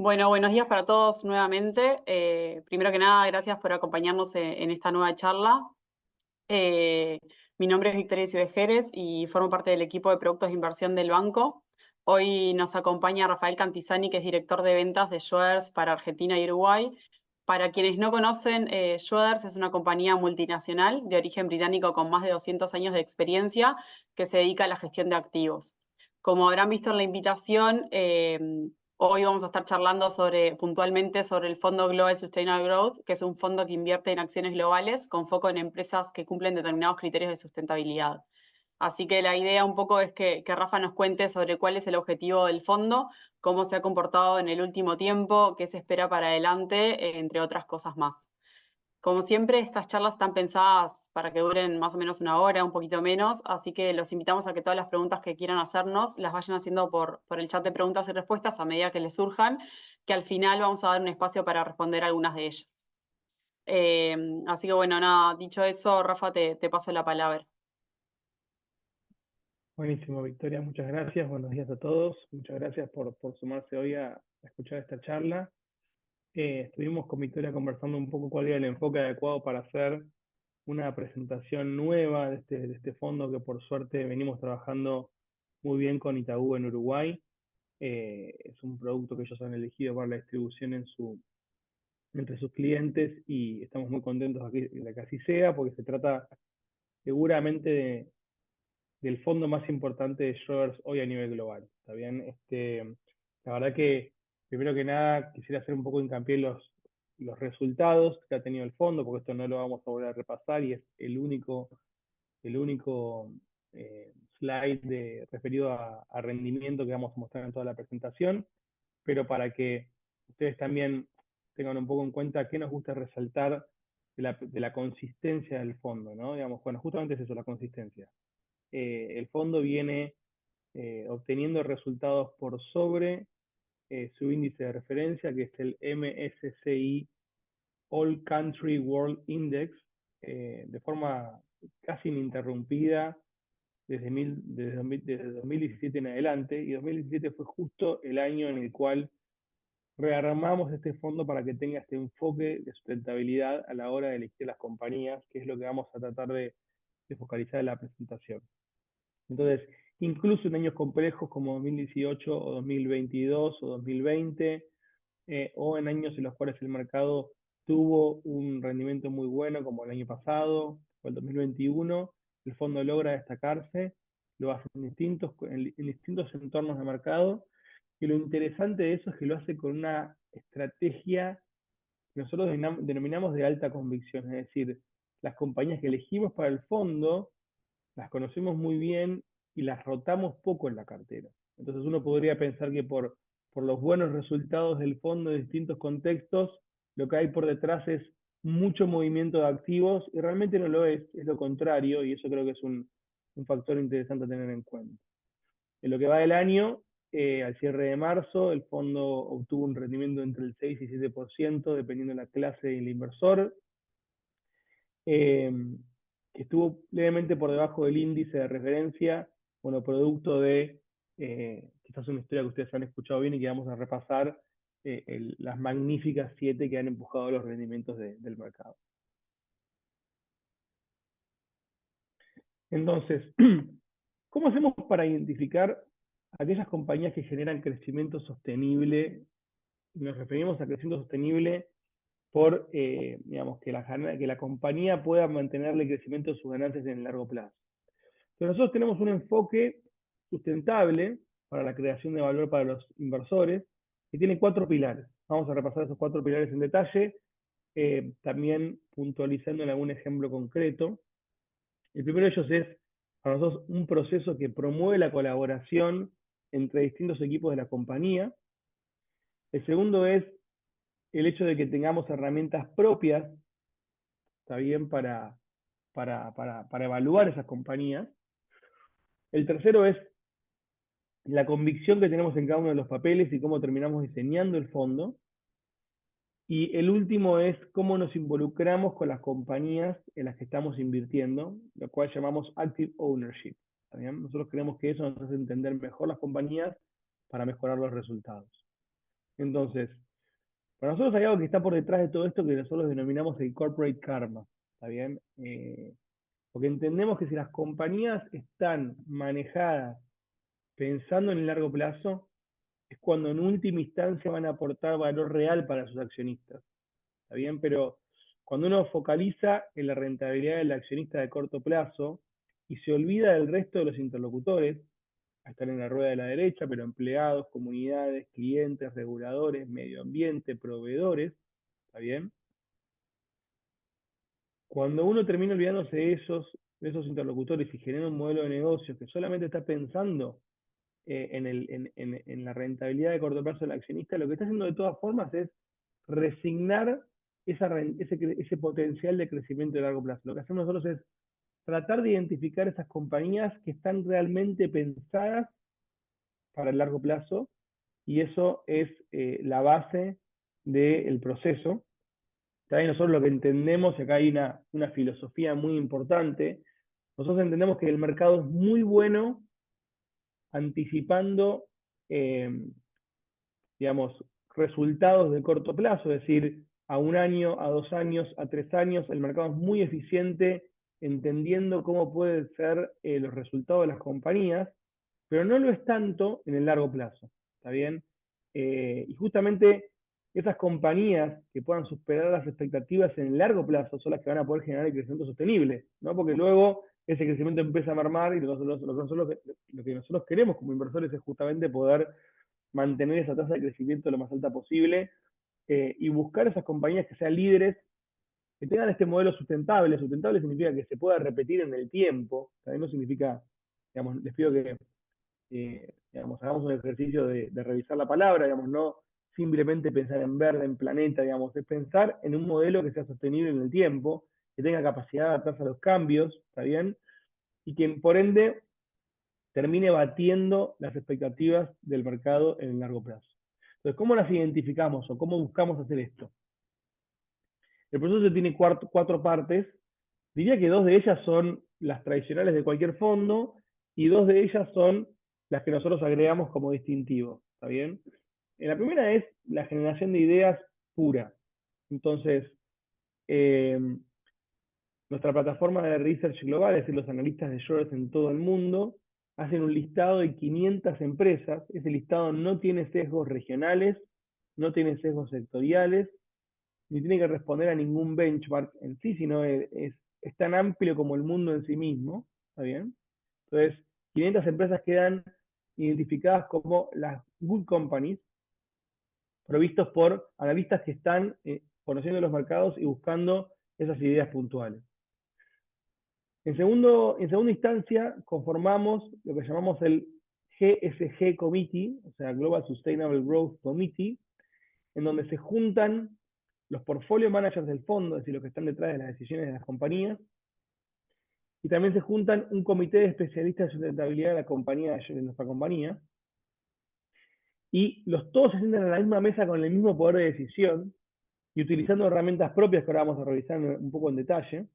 Bueno, buenos días para todos nuevamente. Primero que nada, gracias por acompañarnos en esta nueva charla. Eh, Mi nombre es Victoria Ciudejeres y formo parte del equipo de productos de inversión del banco. Hoy nos acompaña Rafael Cantizani, que es director de ventas de Schroders para Argentina y Uruguay. Para quienes no conocen, Schroders es una compañía multinacional de origen británico con más de 200 años de experiencia que se dedica a la gestión de activos. Como habrán visto en la invitación, hoy vamos a estar charlando puntualmente sobre el Fondo Global Sustainable Growth, que es un fondo que invierte en acciones globales con foco en empresas que cumplen determinados criterios de sustentabilidad. Así que la idea un poco es que Rafa nos cuente sobre cuál es el objetivo del fondo, cómo se ha comportado en el último tiempo, qué se espera para adelante, entre otras cosas más. Como siempre, estas charlas están pensadas para que duren más o menos una hora, un poquito menos, así que los invitamos a que todas las preguntas que quieran hacernos las vayan haciendo por el chat de preguntas y respuestas a medida que les surjan, que al final vamos a dar un espacio para responder algunas de ellas. Eh, Así que bueno, nada, dicho eso, Rafa, te paso la palabra. Buenísimo, Victoria, muchas gracias. Buenos días a todos. Muchas gracias por sumarse hoy a escuchar esta charla. Estuvimos con Victoria conversando un poco cuál era el enfoque adecuado para hacer una presentación nueva de este fondo que por suerte venimos trabajando muy bien con Itaú en Uruguay. Es un producto que ellos han elegido para la distribución entre sus clientes y estamos muy contentos de que así sea porque se trata seguramente del fondo más importante de Schroders hoy a nivel global. ¿Está bien? La verdad que, primero que nada, quisiera hacer un poco de hincapié en los resultados que ha tenido el fondo, porque esto no lo vamos a volver a repasar y es el único slide referido a rendimiento que vamos a mostrar en toda la presentación, pero para que ustedes también tengan un poco en cuenta qué nos gusta resaltar de la consistencia del fondo, ¿no? Digamos, bueno, justamente es eso, la consistencia. El fondo viene obteniendo resultados por sobre su índice de referencia, que es el MSCI All Country World Index, de forma casi ininterrumpida desde 2017 en adelante, y 2017 fue justo el año en el cual rearmamos este fondo para que tenga este enfoque de sustentabilidad a la hora de elegir las compañías, que es lo que vamos a tratar de focalizar en la presentación. Entonces, incluso en años complejos como 2018 o 2022 o 2020, o en años en los cuales el mercado tuvo un rendimiento muy bueno, como el año pasado o el 2021, el fondo logra destacarse, lo hace en distintos entornos de mercado, y lo interesante de eso es que lo hace con una estrategia que nosotros denominamos de alta convicción, es decir, las compañías que elegimos para el fondo las conocemos muy bien y las rotamos poco en la cartera. Entonces uno podría pensar que por los buenos resultados del fondo en distintos contextos, lo que hay por detrás es mucho movimiento de activos y realmente no lo es lo contrario, y eso creo que es un factor interesante a tener en cuenta. En lo que va del año, al cierre de marzo, el fondo obtuvo un rendimiento entre el 6 y 7%, dependiendo de la clase del inversor, eh, que estuvo levemente por debajo del índice de referencia, bueno, producto de, quizás una historia que ustedes han escuchado bien y que vamos a repasar, las magníficas 7 que han empujado los rendimientos del mercado. Entonces, ¿cómo hacemos para identificar aquellas compañías que generan crecimiento sostenible? Nos referimos a crecimiento sostenible por, digamos, que la compañía pueda mantenerle el crecimiento de sus ganancias en el largo plazo. Pero nosotros tenemos un enfoque sustentable para la creación de valor para los inversores que tiene 4 pilares. Vamos a repasar esos 4 pilares en detalle, también puntualizando en algún ejemplo concreto. El primero de ellos es para nosotros un proceso que promueve la colaboración entre distintos equipos de la compañía. El segundo es el hecho de que tengamos herramientas propias, está bien, para evaluar esas compañías. El tercero es la convicción que tenemos en cada uno de los papeles y cómo terminamos diseñando el fondo. Y el último es cómo nos involucramos con las compañías en las que estamos invirtiendo, lo cual llamamos active ownership. Nosotros creemos que eso nos hace entender mejor las compañías para mejorar los resultados. Entonces, para nosotros hay algo que está por detrás de todo esto que nosotros denominamos el corporate karma, ¿está bien? Porque entendemos que si las compañías están manejadas pensando en el largo plazo, es cuando en última instancia van a aportar valor real para sus accionistas, ¿está bien? Pero cuando uno focaliza en la rentabilidad del accionista de corto plazo y se olvida del resto de los interlocutores, están en la rueda de la derecha, pero empleados, comunidades, clientes, reguladores, medio ambiente, proveedores, ¿está bien? Cuando uno termina olvidándose de esos interlocutores y genera un modelo de negocio que solamente está pensando en la rentabilidad de corto plazo del accionista, lo que está haciendo de todas formas es resignar ese potencial de crecimiento de largo plazo. Lo que hacemos nosotros es tratar de identificar esas compañías que están realmente pensadas para el largo plazo, y eso es la base del proceso. También nosotros lo que entendemos, y acá hay una filosofía muy importante, nosotros entendemos que el mercado es muy bueno anticipando, eh, digamos, resultados de corto plazo, es decir, a un año, a 2 años, a 3 años, el mercado es muy eficiente entendiendo cómo pueden ser los resultados de las compañías, pero no lo es tanto en el largo plazo, ¿está bien? Y justamente esas compañías que puedan superar las expectativas en el largo plazo son las que van a poder generar el crecimiento sostenible, ¿no? Porque luego ese crecimiento empieza a mermar y lo que nosotros queremos como inversores es justamente poder mantener esa tasa de crecimiento lo más alta posible y buscar esas compañías que sean líderes, que tengan este modelo sustentable. Sustentable significa que se pueda repetir en el tiempo, también no significa, digamos, les pido que digamos, hagamos un ejercicio de revisar la palabra, digamos, no simplemente pensar en verde, en planeta, digamos, es pensar en un modelo que sea sostenible en el tiempo, que tenga capacidad de adaptarse a los cambios, ¿está bien? Y que por ende termine batiendo las expectativas del mercado en el largo plazo. Entonces, ¿cómo las identificamos o cómo buscamos hacer esto? El proceso tiene cuatro partes. Diría que dos de ellas son las tradicionales de cualquier fondo y dos de ellas son las que nosotros agregamos como distintivo. ¿Está bien? La primera es la generación de ideas pura. Entonces, eh, nuestra plataforma de research global, es decir, los analistas de shorts en todo el mundo, hacen un listado de 500 empresas. Ese listado no tiene sesgos regionales, no tiene sesgos sectoriales, ni tiene que responder a ningún benchmark en sí, sino es tan amplio como el mundo en sí mismo. ¿Está bien? Entonces, 500 empresas quedan identificadas como las good companies, provistos por analistas que están conociendo los mercados y buscando esas ideas puntuales. En segunda instancia, conformamos lo que llamamos el GSG Committee, o sea, Global Sustainable Growth Committee, en donde se juntan los portfolio managers del fondo, es decir, los que están detrás de las decisiones de las compañías, y también se juntan un comité de especialistas de sustentabilidad de la compañía, de nuestra compañía, y todos se sientan a la misma mesa con el mismo poder de decisión, y utilizando herramientas propias que ahora vamos a revisar un poco en detalle.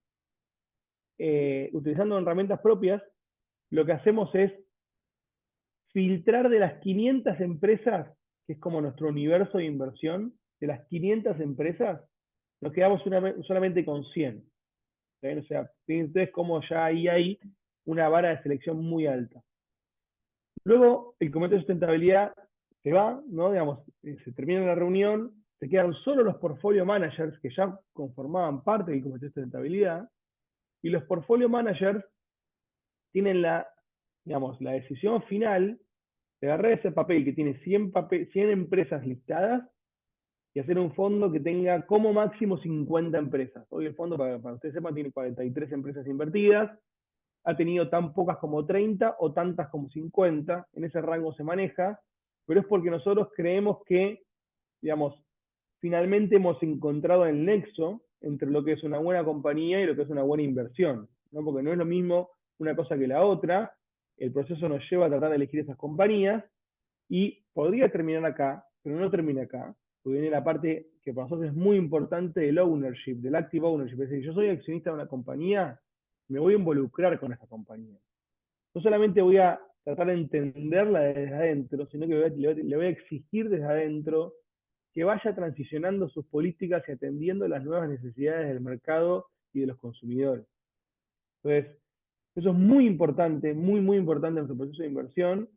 Utilizando herramientas propias, lo que hacemos es filtrar de las 500 empresas, que es como nuestro universo de inversión, de las 500 empresas, nos quedamos solamente con 100. ¿Sí? O sea, fíjense ustedes cómo ya ahí hay una vara de selección muy alta. Luego, el comité de sustentabilidad se va, ¿no? Digamos, se termina la reunión, se quedan solo los portfolio managers que ya conformaban parte del comité de sustentabilidad, y los portfolio managers tienen digamos, la decisión final de agarrar ese papel que tiene 100 empresas listadas y hacer un fondo que tenga como máximo 50 empresas. Hoy el fondo, para ustedes sepan, tiene 43 empresas invertidas, ha tenido tan pocas como 30 o tantas como 50, en ese rango se maneja, pero es porque nosotros creemos que, digamos, finalmente hemos encontrado el nexo entre lo que es una buena compañía y lo que es una buena inversión, ¿no? Porque no es lo mismo una cosa que la otra, el proceso nos lleva a tratar de elegir esas compañías y podría terminar acá, pero no termina acá, porque viene la parte que para nosotros es muy importante del ownership, del active ownership, es decir, yo soy accionista de una compañía, me voy a involucrar con esa compañía. No solamente voy a tratar de entenderla desde adentro, sino que le voy a exigir desde adentro que vaya transicionando sus políticas y atendiendo las nuevas necesidades del mercado y de los consumidores. Entonces, eso es muy importante, muy importante en nuestro proceso de inversión,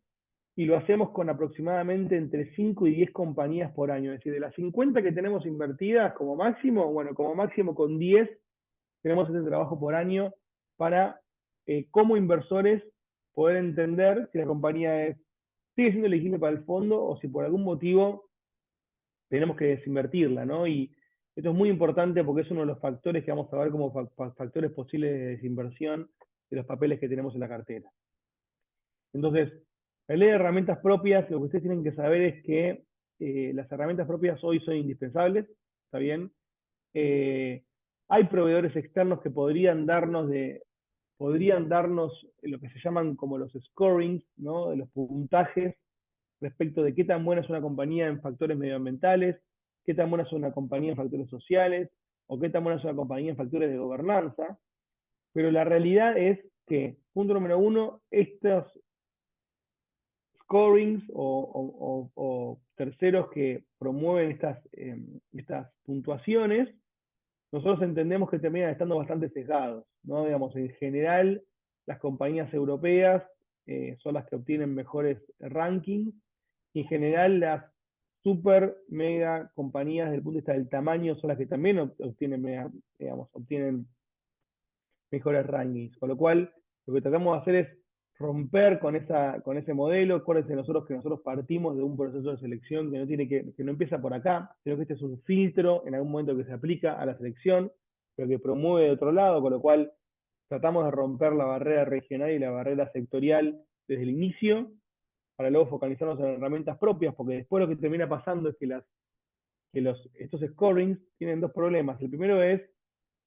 y lo hacemos con aproximadamente entre 5 y 10 compañías por año. Es decir, de las 50 que tenemos invertidas como máximo, bueno, como máximo con 10 tenemos este trabajo por año para, como inversores, poder entender si la compañía sigue siendo elegible para el fondo o si por algún motivo tenemos que desinvertirla, ¿no? Y esto es muy importante porque es uno de los factores que vamos a ver como factores posibles de desinversión de los papeles que tenemos en la cartera. Entonces, la ley de herramientas propias, lo que ustedes tienen que saber es que las herramientas propias hoy son indispensables, ¿está bien? Hay proveedores externos que podrían darnos lo que se llaman como los scorings, ¿no? De los puntajes respecto de qué tan buena es una compañía en factores medioambientales, qué tan buena es una compañía en factores sociales, o qué tan buena es una compañía en factores de gobernanza. Pero la realidad es que, punto número uno, estos scorings o terceros que promueven estas puntuaciones, nosotros entendemos que terminan estando bastante sesgados, ¿no? Digamos, en general, las compañías europeas son las que obtienen mejores rankings, y en general las super mega compañías desde el punto de vista del tamaño son las que también obtienen mejores rankings. Con lo cual, lo que tratamos de hacer es romper con ese modelo. Acuérdense que nosotros partimos de un proceso de selección que no empieza por acá, sino que este es un filtro en algún momento que se aplica a la selección, pero que promueve de otro lado, con lo cual tratamos de romper la barrera regional y la barrera sectorial desde el inicio, para luego focalizarnos en herramientas propias, porque después lo que termina pasando es que estos scorings tienen dos problemas. El primero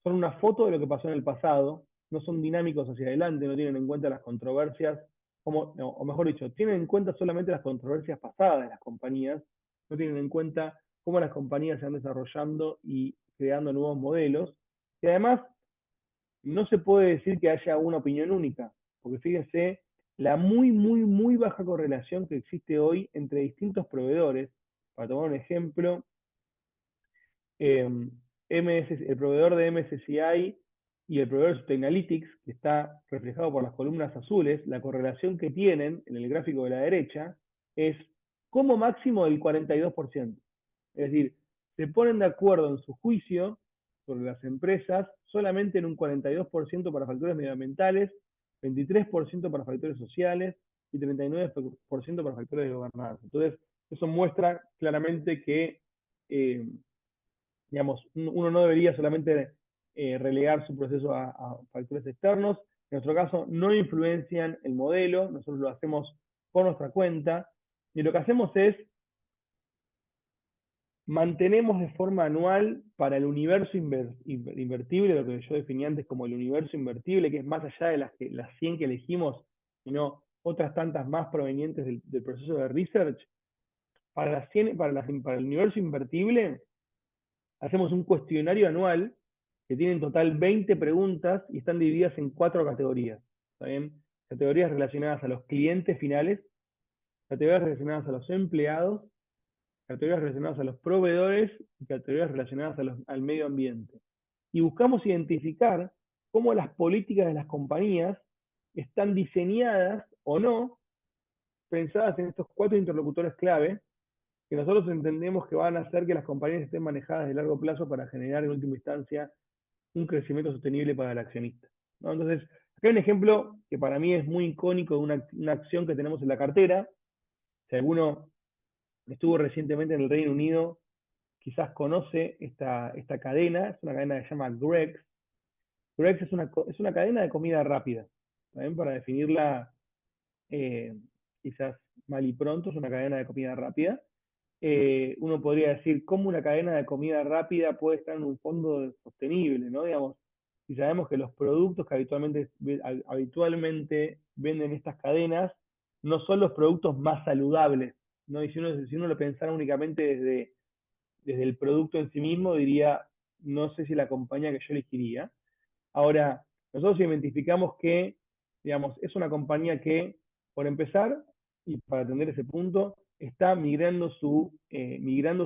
son una foto de lo que pasó en el pasado, no son dinámicos hacia adelante, no tienen en cuenta las controversias, o mejor dicho, tienen en cuenta solamente las controversias pasadas de las compañías, no tienen en cuenta cómo las compañías se van desarrollando y creando nuevos modelos. Y además, no se puede decir que haya una opinión única, porque fíjense la muy baja correlación que existe hoy entre distintos proveedores. Para tomar un ejemplo, el proveedor de MSCI y el proveedor de Sustainalytics, que está reflejado por las columnas azules, la correlación que tienen en el gráfico de la derecha es como máximo del 42%. Es decir, se ponen de acuerdo en su juicio sobre las empresas solamente en un 42% para factores medioambientales, 23% para factores sociales y 39% para factores de gobernanza. Entonces, eso muestra claramente que digamos, uno no debería solamente relegar su proceso a factores externos. En nuestro caso, no influencian el modelo, nosotros lo hacemos por nuestra cuenta, y lo que hacemos es mantenemos de forma anual para el universo invertible, lo que yo definí antes como el universo invertible, que es más allá de las 100 que elegimos, sino otras tantas más provenientes del proceso de research. Para el universo invertible, hacemos un cuestionario anual que tiene en total 20 preguntas y están divididas en 4 categorías. ¿Está bien? Categorías relacionadas a los clientes finales, categorías relacionadas a los empleados, categorías relacionadas a los proveedores y categorías relacionadas al medio ambiente. Y buscamos identificar cómo las políticas de las compañías están diseñadas o no, pensadas en estos 4 interlocutores clave, que nosotros entendemos que van a hacer que las compañías estén manejadas de largo plazo para generar en última instancia un crecimiento sostenible para el accionista, ¿no? Entonces, acá hay un ejemplo que para mí es muy icónico de una acción que tenemos en la cartera. Si alguno estuvo recientemente en el Reino Unido, quizás conoce esta cadena, es una cadena que se llama Greggs. Greggs es una cadena de comida rápida, ¿también? Para definirla quizás mal y pronto, es una cadena de comida rápida. Uno podría decir cómo una cadena de comida rápida puede estar en un fondo sostenible, ¿no? Digamos, si sabemos que los productos que habitualmente venden estas cadenas no son los productos más saludables, ¿no? Y si uno lo pensara únicamente desde el producto en sí mismo, diría, no sé si la compañía que yo elegiría. Ahora, nosotros identificamos que, digamos, es una compañía que, por empezar, y para atender ese punto, está migrando su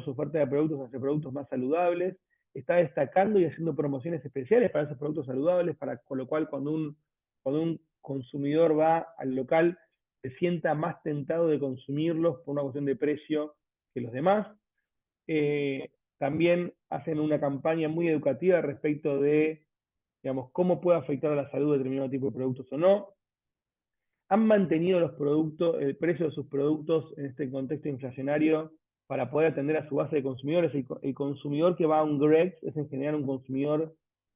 oferta de productos hacia productos más saludables, está destacando y haciendo promociones especiales para esos productos saludables, con lo cual cuando un consumidor va al local se sienta más tentado de consumirlos por una cuestión de precio que los demás. También hacen una campaña muy educativa respecto de, digamos, cómo puede afectar a la salud determinado tipo de productos o no. Han mantenido el precio de sus productos en este contexto inflacionario para poder atender a su base de consumidores. El consumidor que va a un Greggs es en general un consumidor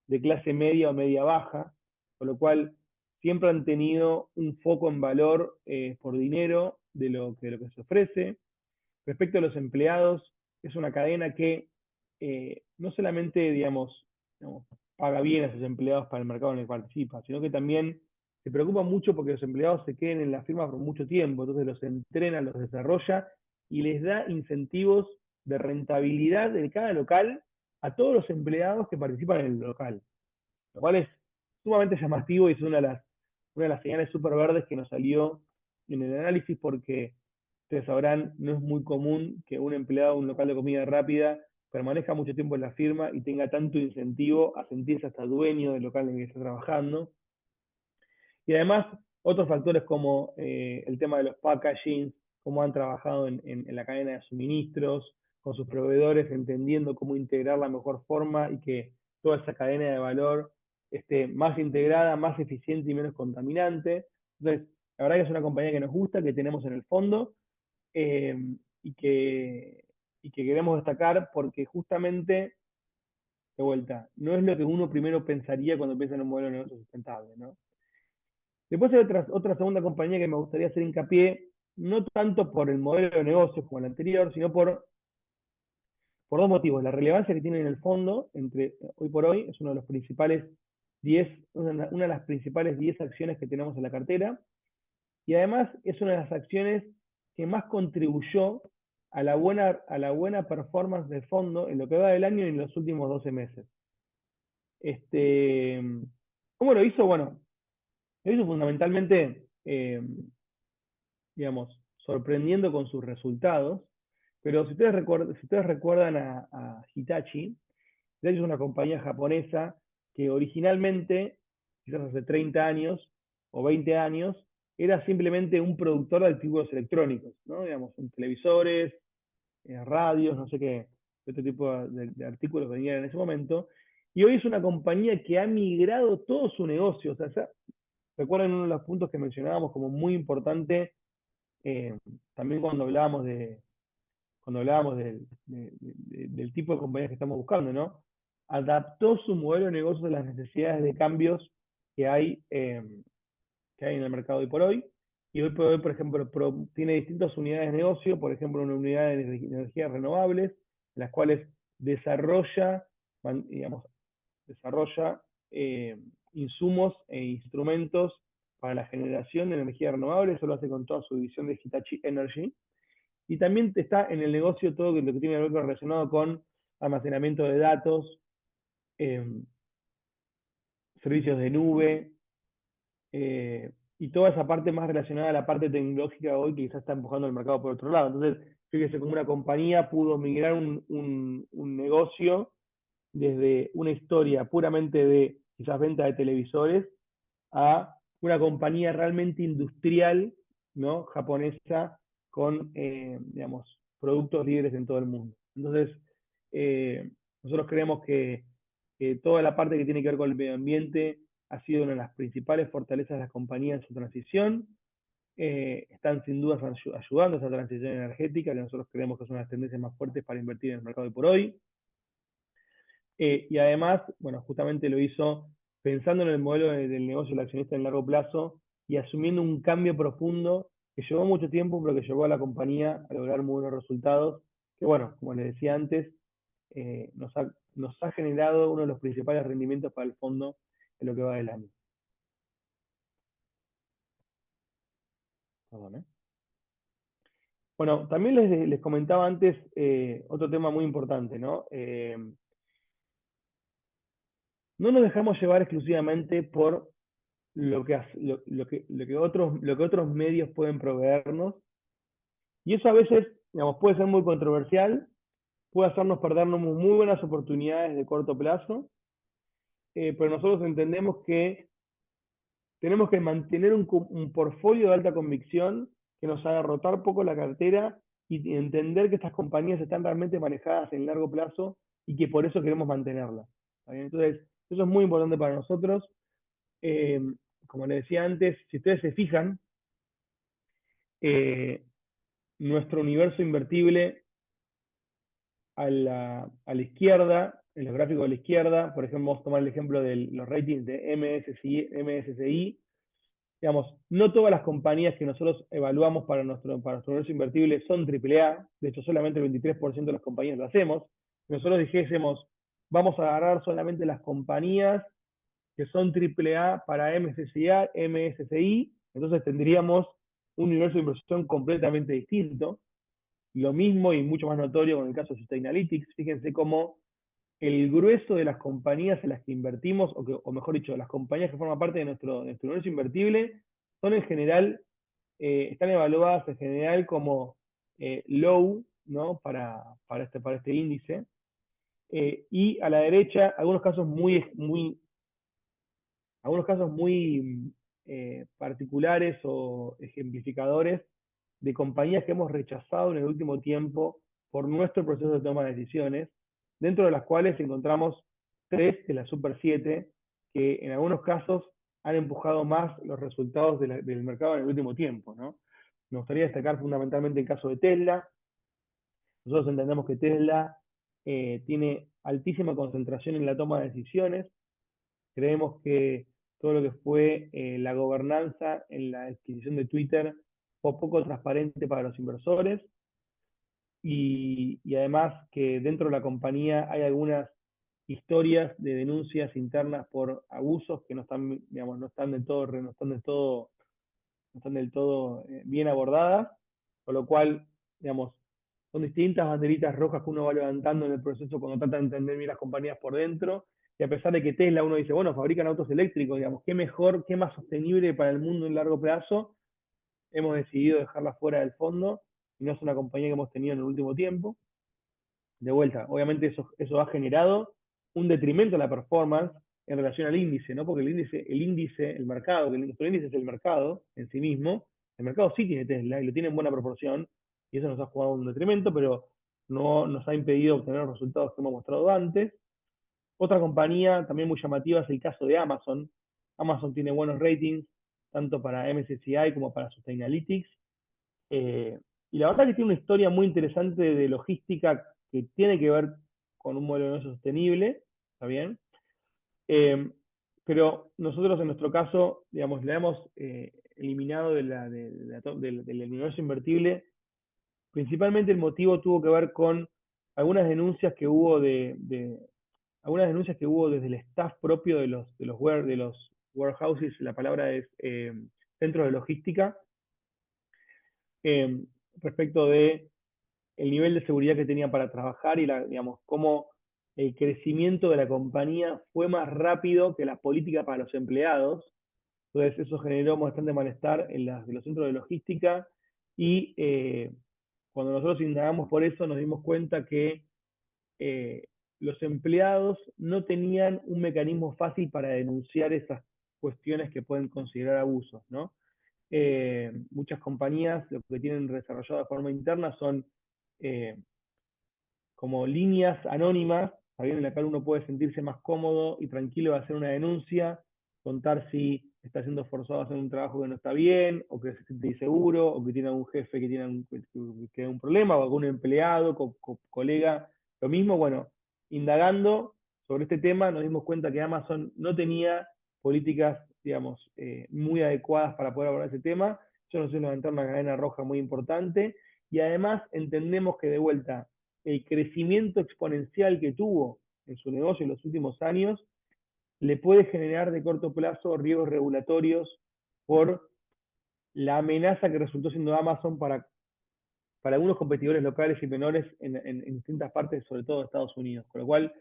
de clase media o media baja, con lo cual siempre han tenido un foco en valor por dinero de lo que se ofrece. Respecto a los empleados, es una cadena que no solamente, digamos, paga bien a sus empleados para el mercado en el que participa, sino que también se preocupa mucho porque los empleados se queden en la firma por mucho tiempo, entonces los entrena, los desarrolla y les da incentivos de rentabilidad de cada local a todos los empleados que participan en el local, lo cual es sumamente llamativo y es una de las señales súper verdes que nos salió en el análisis, porque ustedes sabrán, no es muy común que un empleado de un local de comida rápida permanezca mucho tiempo en la firma y tenga tanto incentivo a sentirse hasta dueño del local en el que está trabajando. Y además, otros factores como el tema de los packaging, cómo han trabajado en la cadena de suministros, con sus proveedores, entendiendo cómo integrar la mejor forma y que toda esa cadena de valor esté más integrada, más eficiente y menos contaminante. Entonces, la verdad que es una compañía que nos gusta, que tenemos en el fondo, eh, y, que, y que queremos destacar porque justamente, de vuelta, no es lo que uno primero pensaría cuando piensa en un modelo de negocio sustentable, ¿no? Después hay otra segunda compañía que me gustaría hacer hincapié, no tanto por el modelo de negocio como el anterior, sino por dos motivos. La relevancia que tiene en el fondo, hoy por hoy, es una de las principales 10 acciones que tenemos en la cartera, y además es una de las acciones que más contribuyó a la buena performance del fondo en lo que va del año y en los últimos 12 meses. ¿Cómo lo hizo? Bueno, lo hizo fundamentalmente, digamos, sorprendiendo con sus resultados, pero si ustedes recuerdan a Hitachi, Hitachi es una compañía japonesa que originalmente, quizás hace 30 años o 20 años, era simplemente un productor de artículos electrónicos, ¿no? Digamos, televisores, radios, no sé qué, otro tipo de artículos venían en ese momento, y hoy es una compañía que ha migrado todo su negocio. O sea, recuerden uno de los puntos que mencionábamos como muy importante, también cuando hablábamos del tipo de compañías que estamos buscando, ¿no? Adaptó su modelo de negocio a las necesidades de cambios que hay, en el mercado hoy por hoy. Y hoy por hoy, por ejemplo, tiene distintas unidades de negocio, por ejemplo, una unidad de energías renovables, en las cuales desarrolla, digamos, insumos e instrumentos para la generación de energía renovable. Eso lo hace con toda su división de Hitachi Energy. Y también está en el negocio todo lo que tiene que ver relacionado con almacenamiento de datos, eh, servicios de nube, y toda esa parte más relacionada a la parte tecnológica hoy que quizás está empujando el mercado por otro lado. Entonces, fíjese cómo una compañía pudo migrar un negocio desde una historia puramente de quizás venta de televisores a una compañía realmente industrial, ¿no? Japonesa, con, digamos, productos líderes en todo el mundo. Entonces, nosotros creemos que toda la parte que tiene que ver con el medio ambiente ha sido una de las principales fortalezas de las compañías en su transición. Están sin duda ayudando a esa transición energética, que nosotros creemos que es una de las tendencias más fuertes para invertir en el mercado de por hoy. Y además, bueno, justamente lo hizo pensando en el modelo del negocio del accionista en largo plazo y asumiendo un cambio profundo que llevó mucho tiempo, pero que llevó a la compañía a lograr muy buenos resultados, que bueno, como les decía antes, nos ha generado uno de los principales rendimientos para el fondo en lo que va del año. Perdón, ¿eh? Bueno, también les comentaba antes otro tema muy importante, ¿no? No nos dejamos llevar exclusivamente por lo que otros medios pueden proveernos, y eso a veces digamos, puede ser muy controversial, puede hacernos perdernos muy buenas oportunidades de corto plazo, pero nosotros entendemos que tenemos que mantener un portfolio de alta convicción que nos haga rotar poco la cartera y entender que estas compañías están realmente manejadas en largo plazo y que por eso queremos mantenerlas. Entonces, eso es muy importante para nosotros. Eh, Como les decía antes, si ustedes se fijan, eh, nuestro universo invertible a la izquierda, en los gráficos de la izquierda, por ejemplo, vamos a tomar el ejemplo de los ratings de MSCI, digamos, no todas las compañías que nosotros evaluamos para nuestro universo invertible son AAA, de hecho solamente el 23% de las compañías lo hacemos. Si nosotros dijésemos, vamos a agarrar solamente las compañías que son AAA para MSCI, entonces tendríamos un universo de inversión completamente distinto. Lo mismo y mucho más notorio con el caso de Sustainalytics. Fíjense cómo el grueso de las compañías en las que invertimos, o mejor dicho, las compañías que forman parte de nuestro universo invertible, son en general, están evaluadas en general como low, ¿no? Para este índice. Y a la derecha, algunos casos muy particulares o ejemplificadores de compañías que hemos rechazado en el último tiempo por nuestro proceso de toma de decisiones, dentro de las cuales encontramos 3 de las Super 7 que en algunos casos han empujado más los resultados del mercado en el último tiempo, ¿no? Me gustaría destacar fundamentalmente el caso de Tesla. Nosotros entendemos que Tesla tiene altísima concentración en la toma de decisiones. Creemos que todo lo que fue la gobernanza en la adquisición de Twitter fue poco transparente para los inversores y además que dentro de la compañía hay algunas historias de denuncias internas por abusos que no están, digamos, no están del todo bien abordadas, con lo cual, digamos, son distintas banderitas rojas que uno va levantando en el proceso cuando trata de entender bien las compañías por dentro. Y a pesar de que Tesla uno dice, bueno, fabrican autos eléctricos, digamos, qué mejor, qué más sostenible para el mundo en largo plazo, hemos decidido dejarla fuera del fondo y no es una compañía que hemos tenido en el último tiempo. De vuelta, obviamente eso ha generado un detrimento en la performance en relación al índice, ¿no? Porque el mercado, que nuestro índice es el mercado en sí mismo, el mercado sí tiene Tesla y lo tiene en buena proporción, y eso nos ha jugado un detrimento, pero no nos ha impedido obtener los resultados que hemos mostrado antes. Otra compañía también muy llamativa es el caso de Amazon. Amazon tiene buenos ratings, tanto para MSCI como para Sustainalytics. Y la verdad que tiene una historia muy interesante de logística que tiene que ver con un modelo de negocio sostenible, ¿está bien? Eh, pero nosotros en nuestro caso, digamos, la hemos eliminado del universo invertible. Principalmente el motivo tuvo que ver con algunas denuncias que hubo algunas denuncias que hubo desde el staff propio de los warehouses, la palabra es centros de logística, eh, respecto de el nivel de seguridad que tenían para trabajar y digamos, cómo el crecimiento de la compañía fue más rápido que la política para los empleados. Entonces eso generó bastante malestar en los centros de logística y cuando nosotros indagamos por eso nos dimos cuenta que eh, los empleados no tenían un mecanismo fácil para denunciar esas cuestiones que pueden considerar abusos, ¿no? Muchas compañías lo que tienen desarrollado de forma interna son eh, como líneas anónimas, en la cual uno puede sentirse más cómodo y tranquilo de hacer una denuncia, contar si está siendo forzado a hacer un trabajo que no está bien, o que se siente inseguro, o que tiene algún jefe que tiene un problema, o algún empleado, colega, lo mismo. Bueno, indagando sobre este tema nos dimos cuenta que Amazon no tenía políticas, digamos, muy adecuadas para poder abordar ese tema. Eso nos hizo levantar una cadena roja muy importante y además entendemos que de vuelta el crecimiento exponencial que tuvo en su negocio en los últimos años le puede generar de corto plazo riesgos regulatorios por la amenaza que resultó siendo Amazon para algunos competidores locales y menores en distintas partes, sobre todo de Estados Unidos. Con lo cual,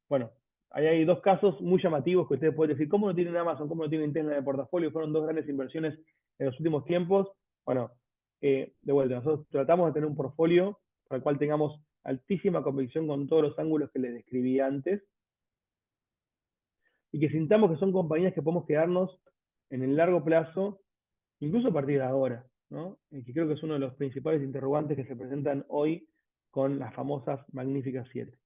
bueno, ahí hay dos casos muy llamativos que ustedes pueden decir, ¿cómo no tienen Amazon? ¿Cómo no tienen Tesla en el portafolio? Fueron dos grandes inversiones en los últimos tiempos. Bueno, De vuelta, nosotros tratamos de tener un portfolio para el cual tengamos altísima convicción con todos los ángulos que les describí antes, y que sintamos que son compañías que podemos quedarnos en el largo plazo, incluso a partir de ahora, ¿no? Que creo que es uno de los principales interrogantes que se presentan hoy con las famosas Magníficas 7.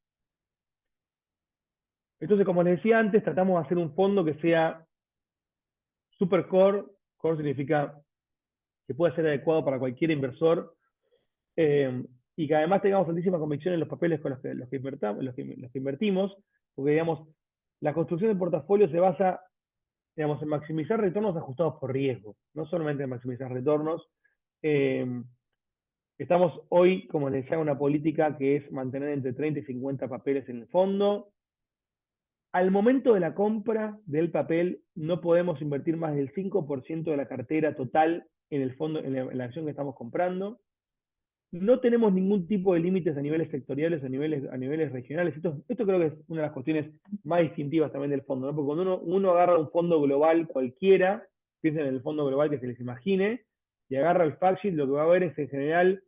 Entonces, como les decía antes, tratamos de hacer un fondo que sea super core. Core significa que pueda ser adecuado para cualquier inversor, y que además tengamos altísima convicción en los papeles con los que invertimos, porque digamos, la construcción de portafolio se basa, digamos, en maximizar retornos ajustados por riesgo, no solamente en maximizar retornos. Eh, Estamos hoy, como les decía, en una política que es mantener entre 30 y 50 papeles en el fondo. Al momento de la compra del papel, no podemos invertir más del 5% de la cartera total en el fondo, en la acción que estamos comprando. No tenemos ningún tipo de límites a niveles sectoriales, a niveles regionales. Esto creo que es una de las cuestiones más distintivas también del fondo, ¿no? Porque cuando uno agarra un fondo global cualquiera, piensen en el fondo global que se les imagine, y agarra el fact sheet, lo que va a ver es en general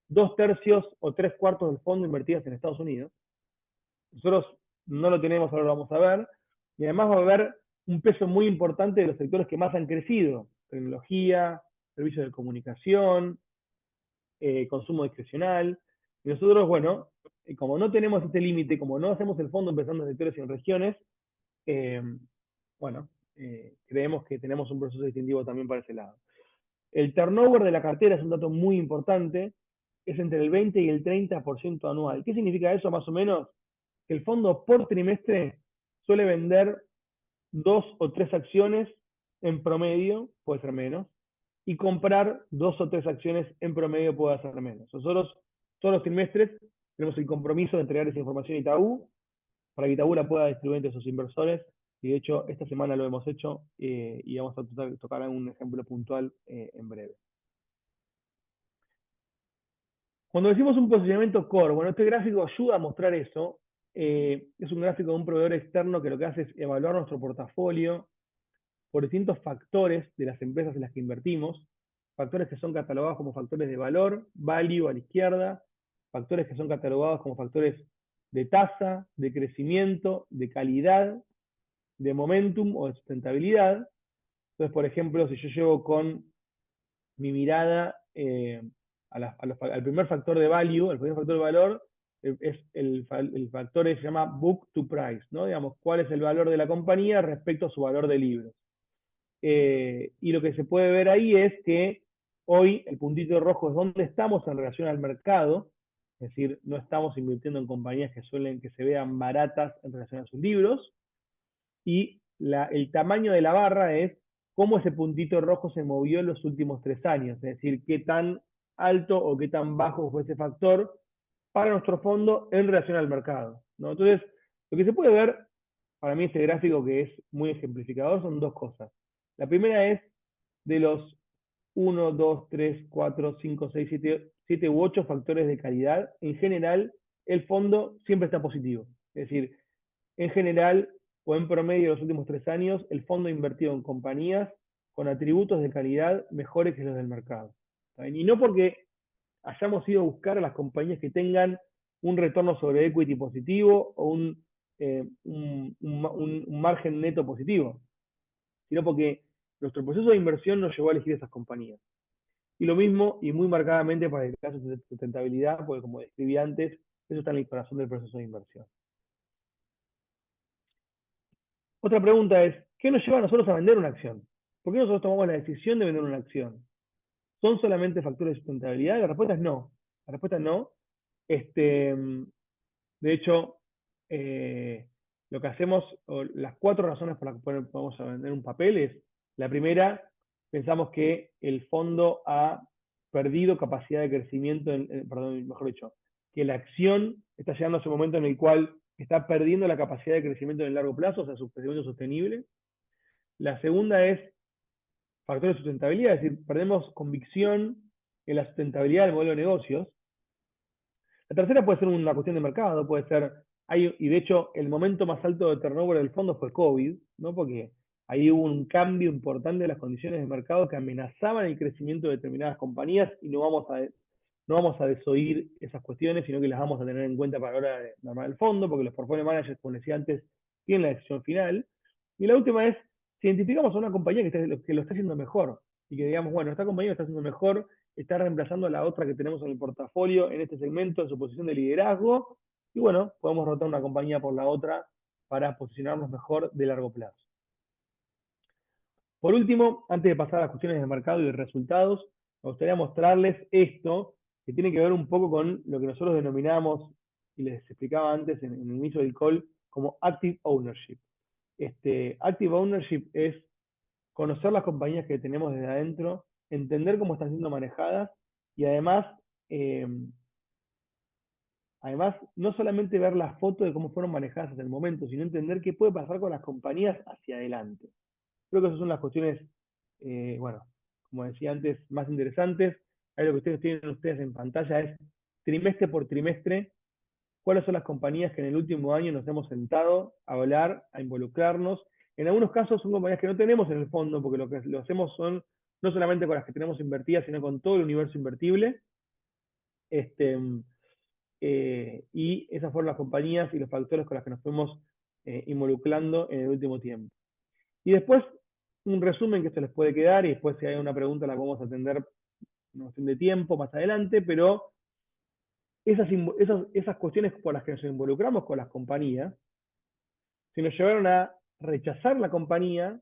2/3 o 3/4 del fondo invertidos en Estados Unidos. Nosotros no lo tenemos, ahora lo vamos a ver, y además va a haber un peso muy importante de los sectores que más han crecido: tecnología, servicios de comunicación, consumo discrecional. Y nosotros, bueno, como no tenemos este límite, como no hacemos el fondo empezando en sectores y en regiones, eh, bueno, creemos que tenemos un proceso distintivo también para ese lado. El turnover de la cartera es un dato muy importante, es entre el 20 y el 30% anual. ¿Qué significa eso más o menos? Que el fondo por trimestre suele vender 2 o 3 acciones en promedio, puede ser menos, y comprar 2 o 3 acciones en promedio puede ser menos. Nosotros todos los trimestres tenemos el compromiso de entregar esa información a Itaú para que Itaú la pueda distribuir entre sus inversores, y de hecho esta semana lo hemos hecho, y vamos a tocar un ejemplo puntual en breve. Cuando decimos un posicionamiento core, bueno, este gráfico ayuda a mostrar eso. Es un gráfico de un proveedor externo que lo que hace es evaluar nuestro portafolio por distintos factores de las empresas en las que invertimos, factores que son catalogados como factores de valor, value a la izquierda, factores que son catalogados como factores de tasa, de crecimiento, de calidad, de momentum o de sustentabilidad. Entonces, por ejemplo, si yo llevo con mi mirada al primer factor de value, el primer factor de valor, es el factor que se llama book to price, ¿no? Digamos, cuál es el valor de la compañía respecto a su valor de libros. Y lo que se puede ver ahí es que hoy el puntito rojo es dónde estamos en relación al mercado, es decir, no estamos invirtiendo en compañías que se vean baratas en relación a sus libros, y el tamaño de la barra es cómo ese puntito rojo se movió en los últimos 3 años, es decir, qué tan alto o qué tan bajo fue ese factor para nuestro fondo en relación al mercado, ¿no? Entonces, lo que se puede ver, para mí este gráfico que es muy ejemplificador, son dos cosas. La primera es de los 1, 2, 3, 4, 5, 6, 7 u 8 factores de calidad. En general, el fondo siempre está positivo. Es decir, en general o en promedio de los últimos 3 años, el fondo ha invertido en compañías con atributos de calidad mejores que los del mercado. Y no porque hayamos ido a buscar a las compañías que tengan un retorno sobre equity positivo o un margen neto positivo, sino porque nuestro proceso de inversión nos llevó a elegir esas compañías. Y lo mismo, y muy marcadamente para el caso de sustentabilidad, porque como describí antes, eso está en el corazón del proceso de inversión. Otra pregunta es, ¿qué nos lleva a nosotros a vender una acción? ¿Por qué nosotros tomamos la decisión de vender una acción? ¿Son solamente factores de sustentabilidad? La respuesta es no. La respuesta es no. De hecho, lo que hacemos, o las 4 razones por las que podemos vender un papel es: la primera, pensamos que el fondo ha perdido capacidad de crecimiento, perdón, mejor dicho, que la acción está llegando a ese momento en el cual está perdiendo la capacidad de crecimiento en el largo plazo, o sea, su crecimiento sostenible. La segunda es factores de sustentabilidad, es decir, perdemos convicción en la sustentabilidad del modelo de negocios. La tercera puede ser una cuestión de mercado, puede ser, y de hecho el momento más alto de turnover del fondo fue COVID, ¿no? Porque ahí hubo un cambio importante de las condiciones de mercado que amenazaban el crecimiento de determinadas compañías y no vamos a desoír esas cuestiones, sino que las vamos a tener en cuenta para la hora de armar el fondo, porque los portfolio managers, como decía antes, tienen la decisión final. Y la última es, si identificamos a una compañía que lo está haciendo mejor y que digamos, bueno, esta compañía lo está haciendo mejor, está reemplazando a la otra que tenemos en el portafolio en este segmento en su posición de liderazgo, y bueno, podemos rotar una compañía por la otra para posicionarnos mejor de largo plazo. Por último, antes de pasar a las cuestiones de mercado y de resultados, me gustaría mostrarles esto, que tiene que ver un poco con lo que nosotros denominamos, y les explicaba antes en el inicio del call, como Active Ownership. Active Ownership es conocer las compañías que tenemos desde adentro, entender cómo están siendo manejadas y eh, además no solamente ver la foto de cómo fueron manejadas hasta el momento, sino entender qué puede pasar con las compañías hacia adelante. Creo que esas son las cuestiones, bueno, como decía antes, más interesantes. Ahí lo que ustedes tienen en pantalla es trimestre por trimestre, cuáles son las compañías que en el último año nos hemos sentado a hablar, a involucrarnos. En algunos casos son compañías que no tenemos en el fondo, porque lo que lo hacemos son no solamente con las que tenemos invertidas, sino con todo el universo invertible. Y esas fueron las compañías y los factores con las que nos fuimos involucrando en el último tiempo. Y después, un resumen que se les puede quedar, y después si hay una pregunta la vamos a atender en cuestión de tiempo más adelante, pero esas cuestiones por las que nos involucramos con las compañías, se nos llevaron a rechazar la compañía,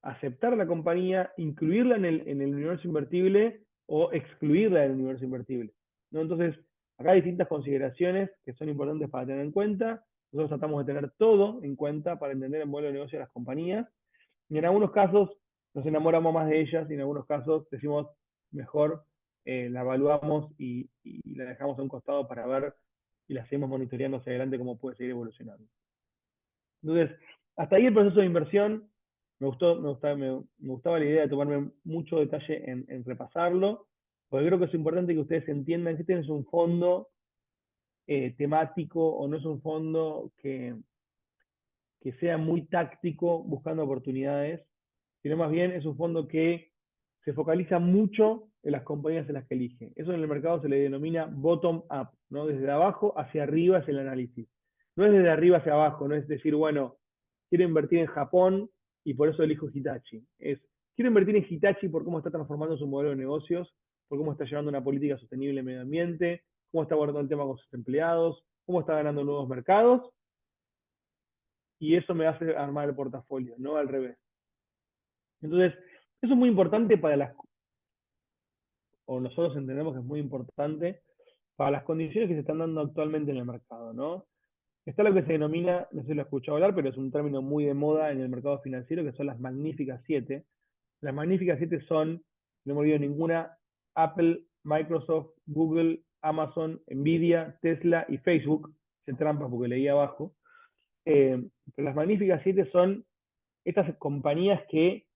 aceptar la compañía, incluirla en el universo invertible o excluirla del universo invertible, ¿no? Entonces, acá hay distintas consideraciones que son importantes para tener en cuenta. Nosotros tratamos de tener todo en cuenta para entender el modelo de negocio de las compañías. Y en algunos casos nos enamoramos más de ellas y en algunos casos decimos mejor la evaluamos y la dejamos a un costado para ver y la seguimos monitoreando hacia adelante cómo puede seguir evolucionando. Entonces, hasta ahí el proceso de inversión. Me gustaba la idea de tomarme mucho detalle en repasarlo, porque creo que es importante que ustedes entiendan que este no es un fondo temático o no es un fondo que sea muy táctico buscando oportunidades, sino más bien es un fondo que se focaliza mucho en las compañías en las que elige. Eso en el mercado se le denomina bottom up, ¿no? Desde abajo hacia arriba es el análisis. No es desde arriba hacia abajo, no es decir, bueno, quiero invertir en Japón y por eso elijo Hitachi. Es, quiero invertir en Hitachi por cómo está transformando su modelo de negocios, por cómo está llevando una política sostenible en medio ambiente, cómo está abordando el tema con sus empleados, cómo está ganando nuevos mercados, y eso me hace armar el portafolio, no al revés. Entonces, eso es muy importante para o nosotros entendemos que es muy importante para las condiciones que se están dando actualmente en el mercado, ¿no? Está lo que se denomina, no sé si lo he escuchado hablar, pero es un término muy de moda en el mercado financiero, que son las Magníficas 7. Las Magníficas 7 son, no me olvido ninguna, Apple, Microsoft, Google, Amazon, Nvidia, Tesla y Facebook. Se trampa porque leí abajo. Pero las Magníficas 7 son estas compañías que,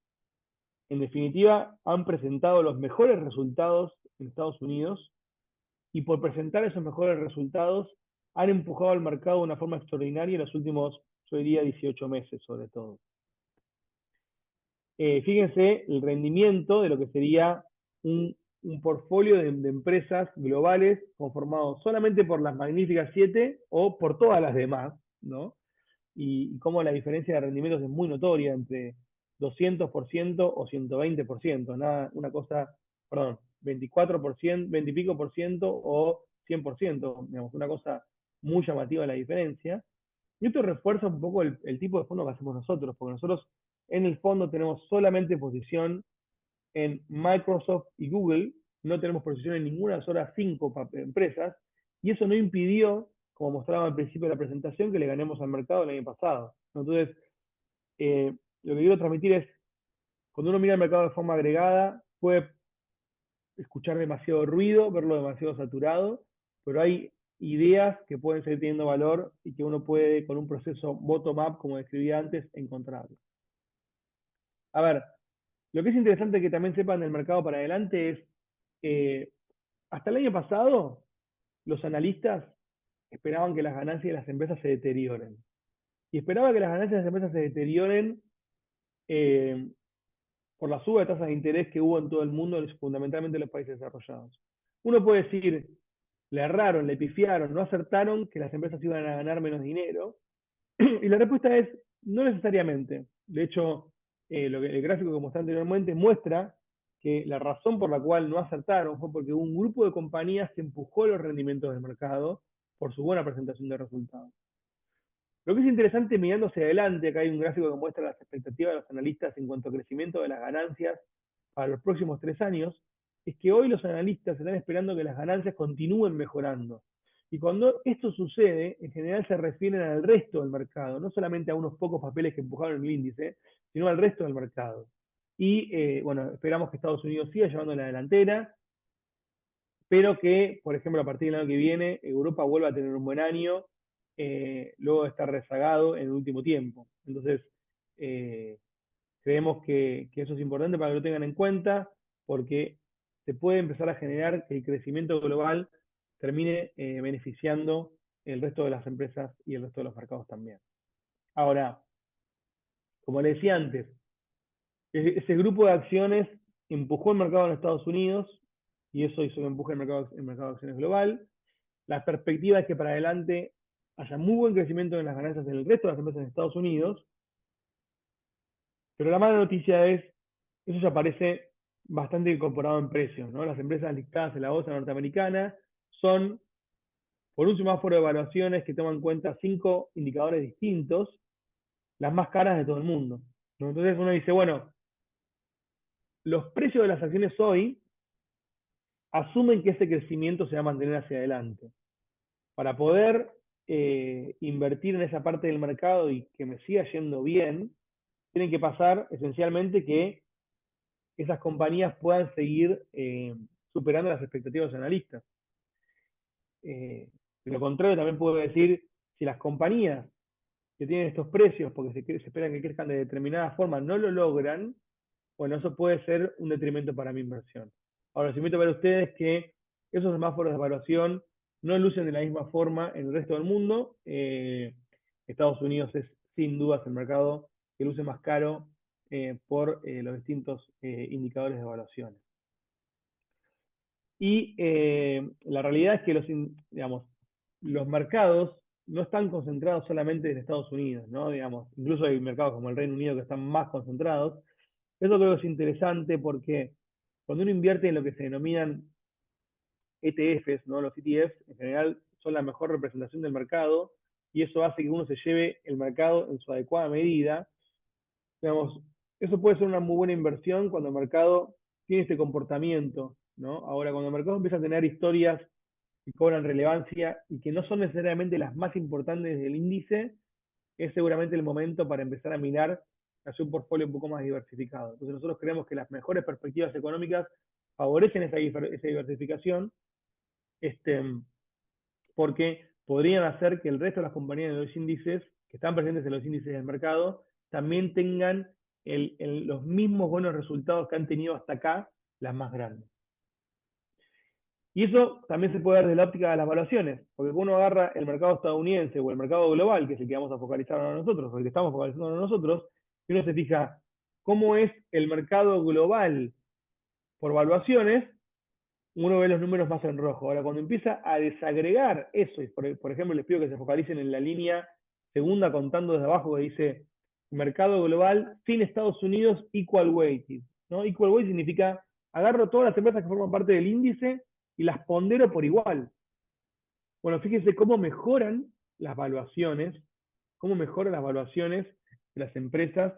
en definitiva, han presentado los mejores resultados en Estados Unidos y por presentar esos mejores resultados han empujado al mercado de una forma extraordinaria en los últimos, yo diría, 18 meses sobre todo. Fíjense el rendimiento de lo que sería un portfolio de empresas globales conformado solamente por las Magníficas 7 o por todas las demás, ¿no? Y cómo la diferencia de rendimientos es muy notoria entre 200% o 120%, nada, una cosa, perdón, 24%, 20 y pico por ciento o 100%, digamos, una cosa muy llamativa la diferencia. Y esto refuerza un poco el tipo de fondo que hacemos nosotros, porque nosotros en el fondo tenemos solamente posición en Microsoft y Google, no tenemos posición en ninguna de las otras 5 empresas, y eso no impidió, como mostraba al principio de la presentación, que le ganemos al mercado el año pasado. Entonces, lo que quiero transmitir es, cuando uno mira el mercado de forma agregada, puede escuchar demasiado ruido, verlo demasiado saturado, pero hay ideas que pueden seguir teniendo valor y que uno puede, con un proceso bottom-up, como describí antes, encontrarlo. A ver, lo que es interesante que también sepan del mercado para adelante es, hasta el año pasado, los analistas esperaban que las ganancias de las empresas se deterioren. Y esperaba que las ganancias de las empresas se deterioren por la suba de tasas de interés que hubo en todo el mundo, fundamentalmente en los países desarrollados. Uno puede decir, le erraron, le pifiaron, no acertaron que las empresas iban a ganar menos dinero. Y la respuesta es, no necesariamente. De hecho, el gráfico que mostré anteriormente muestra que la razón por la cual no acertaron fue porque un grupo de compañías que empujó los rendimientos del mercado por su buena presentación de resultados. Lo que es interesante mirando hacia adelante, acá hay un gráfico que muestra las expectativas de los analistas en cuanto al crecimiento de las ganancias para los próximos 3 años, es que hoy los analistas están esperando que las ganancias continúen mejorando. Y cuando esto sucede, en general se refieren al resto del mercado, no solamente a unos pocos papeles que empujaron el índice, sino al resto del mercado. Y bueno, esperamos que Estados Unidos siga llevando la delantera, pero que, por ejemplo, a partir del año que viene, Europa vuelva a tener un buen año, luego de estar rezagado en el último tiempo. Entonces, creemos que eso es importante para que lo tengan en cuenta, porque se puede empezar a generar que el crecimiento global termine beneficiando el resto de las empresas y el resto de los mercados también. Ahora, como le decía antes, ese grupo de acciones empujó el mercado en Estados Unidos y eso hizo que empuje el mercado de acciones global. La perspectiva es que para adelante haya muy buen crecimiento en las ganancias en el resto de las empresas en Estados Unidos, pero la mala noticia es, eso ya aparece bastante incorporado en precios, ¿no? Las empresas listadas en la bolsa norteamericana son, por un semáforo de evaluaciones que toma en cuenta 5 indicadores distintos, las más caras de todo el mundo, ¿no? Entonces uno dice, bueno, los precios de las acciones hoy asumen que ese crecimiento se va a mantener hacia adelante. Para poder invertir en esa parte del mercado y que me siga yendo bien, tienen que pasar esencialmente que esas compañías puedan seguir superando las expectativas de los analistas. De lo contrario, también puedo decir, si las compañías que tienen estos precios, porque se esperan que crezcan de determinada forma, no lo logran, bueno, eso puede ser un detrimento para mi inversión. Ahora, les invito a ver a ustedes que esos semáforos de evaluación no lucen de la misma forma en el resto del mundo. Estados Unidos es sin dudas el mercado que luce más caro por los distintos indicadores de evaluación. Y la realidad es que digamos, los mercados no están concentrados solamente en Estados Unidos, ¿no? Digamos, incluso hay mercados como el Reino Unido que están más concentrados. Eso creo que es interesante porque cuando uno invierte en lo que se denominan ETFs, ¿no? Los ETFs en general son la mejor representación del mercado y eso hace que uno se lleve el mercado en su adecuada medida. Digamos, eso puede ser una muy buena inversión cuando el mercado tiene este comportamiento, ¿no? Ahora, cuando el mercado empieza a tener historias que cobran relevancia y que no son necesariamente las más importantes del índice, es seguramente el momento para empezar a mirar hacia un portfolio un poco más diversificado. Entonces nosotros creemos que las mejores perspectivas económicas favorecen esa diversificación, porque podrían hacer que el resto de las compañías de los índices, que están presentes en los índices del mercado, también tengan los mismos buenos resultados que han tenido hasta acá las más grandes. Y eso también se puede ver desde la óptica de las evaluaciones, porque uno agarra el mercado estadounidense o el mercado global, que es el que vamos a focalizar ahora nosotros, o el que estamos focalizando ahora nosotros, y uno se fija cómo es el mercado global por evaluaciones, uno ve los números más en rojo. Ahora, cuando empieza a desagregar eso, y por ejemplo les pido que se focalicen en la línea segunda contando desde abajo que dice mercado global sin Estados Unidos equal weighted, ¿no? Equal weight significa agarro todas las empresas que forman parte del índice y las pondero por igual. Bueno, fíjense cómo mejoran las valuaciones, de las empresas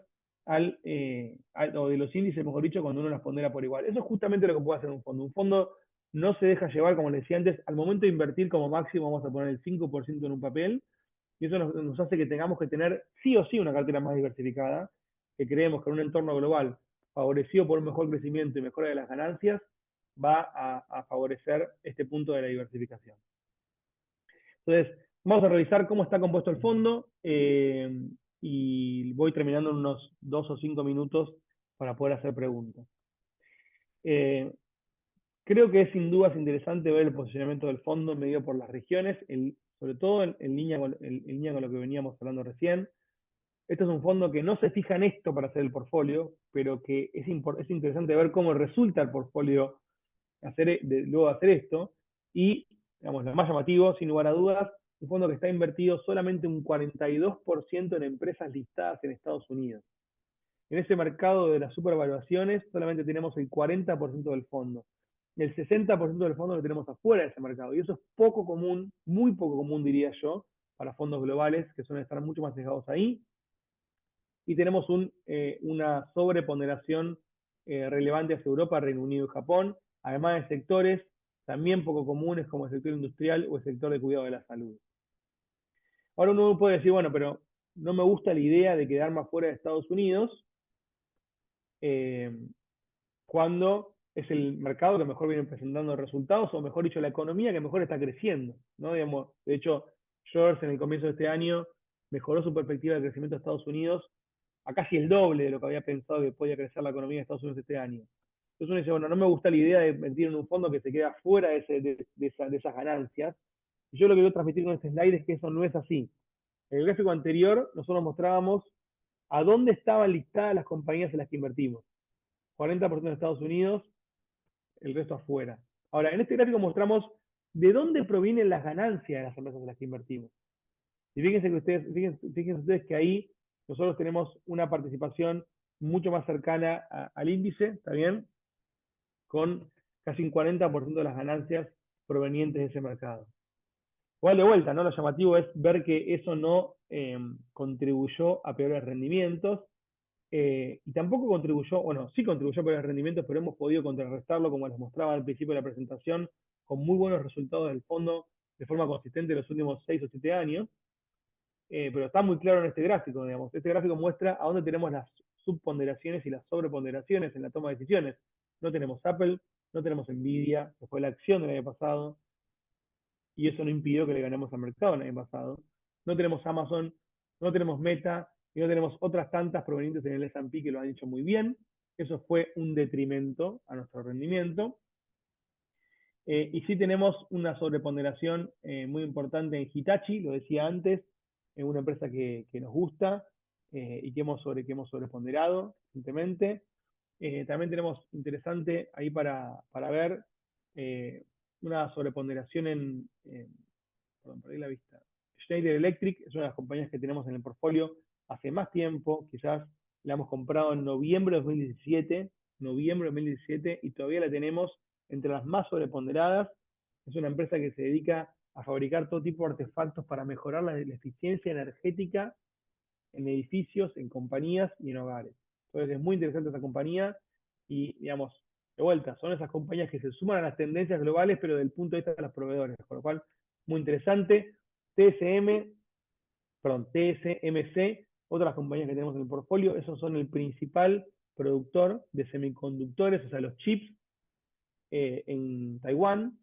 o de los índices, mejor dicho, cuando uno las pondera por igual. Eso es justamente lo que puede hacer un fondo. Un fondo no se deja llevar, como les decía antes, al momento de invertir como máximo vamos a poner el 5% en un papel, y eso nos hace que tengamos que tener sí o sí una cartera más diversificada, que creemos que en un entorno global favorecido por un mejor crecimiento y mejora de las ganancias, va a favorecer este punto de la diversificación. Entonces, vamos a revisar cómo está compuesto el fondo y voy terminando en unos 2 o 5 minutos para poder hacer preguntas. Creo que es sin dudas interesante ver el posicionamiento del fondo medido por las regiones, sobre todo en línea con lo que veníamos hablando recién. Este es un fondo que no se fija en esto para hacer el portfolio, pero que es interesante ver cómo resulta el portfolio luego de hacer esto. Y, digamos, lo más llamativo, sin lugar a dudas, un fondo que está invertido solamente un 42% en empresas listadas en Estados Unidos. En ese mercado de las supervaluaciones solamente tenemos el 40% del fondo. El 60% del fondo lo tenemos afuera de ese mercado. Y eso es poco común, muy poco común diría yo, para fondos globales que suelen estar mucho más fijados ahí. Y tenemos una sobreponderación relevante hacia Europa, Reino Unido y Japón, además de sectores también poco comunes como el sector industrial o el sector de cuidado de la salud. Ahora uno puede decir, bueno, pero no me gusta la idea de quedarme afuera de Estados Unidos cuando es el mercado que mejor viene presentando resultados, o mejor dicho, la economía que mejor está creciendo, ¿no? Digamos, de hecho, George en el comienzo de este año mejoró su perspectiva de crecimiento de Estados Unidos a casi el doble de lo que había pensado que podía crecer la economía de Estados Unidos este año. Entonces uno dice, bueno, no me gusta la idea de invertir en un fondo que se queda fuera de esas ganancias. Y yo lo que quiero transmitir con este slide es que eso no es así. En el gráfico anterior nosotros mostrábamos a dónde estaban listadas las compañías en las que invertimos. 40% en Estados Unidos, el resto afuera. Ahora, en este gráfico mostramos de dónde provienen las ganancias de las empresas en las que invertimos. Y fíjense ustedes que ahí nosotros tenemos una participación mucho más cercana al índice, ¿está bien? Con casi un 40% de las ganancias provenientes de ese mercado. Igual de vuelta, ¿no? Lo llamativo es ver que eso no contribuyó a peores rendimientos, y tampoco contribuyó, bueno, sí contribuyó a peores rendimientos, pero hemos podido contrarrestarlo, como les mostraba al principio de la presentación, con muy buenos resultados del fondo de forma consistente en los últimos 6 o 7 años. Pero está muy claro en este gráfico, digamos. Este gráfico muestra a dónde tenemos las subponderaciones y las sobreponderaciones en la toma de decisiones. No tenemos Apple, no tenemos Nvidia, que fue la acción del año pasado, y eso no impidió que le ganemos al mercado el año pasado. No tenemos Amazon, no tenemos Meta, y no tenemos otras tantas provenientes en el S&P que lo han hecho muy bien. Eso fue un detrimento a nuestro rendimiento. Y sí tenemos una sobreponderación muy importante en Hitachi, lo decía antes, es una empresa que nos gusta y que hemos sobreponderado recientemente. También tenemos interesante ahí para ver una sobreponderación perdón, perdí la vista. Schneider Electric es una de las compañías que tenemos en el portfolio hace más tiempo, quizás la hemos comprado en noviembre de 2017, y todavía la tenemos entre las más sobreponderadas. Es una empresa que se dedica a fabricar todo tipo de artefactos para mejorar la eficiencia energética en edificios, en compañías y en hogares. Entonces es muy interesante esa compañía y, digamos, de vuelta, son esas compañías que se suman a las tendencias globales, pero desde el punto de vista de los proveedores, con lo cual, muy interesante. TSMC, otras compañías que tenemos en el portfolio, esos son el principal productor de semiconductores, o sea, los chips, en Taiwán.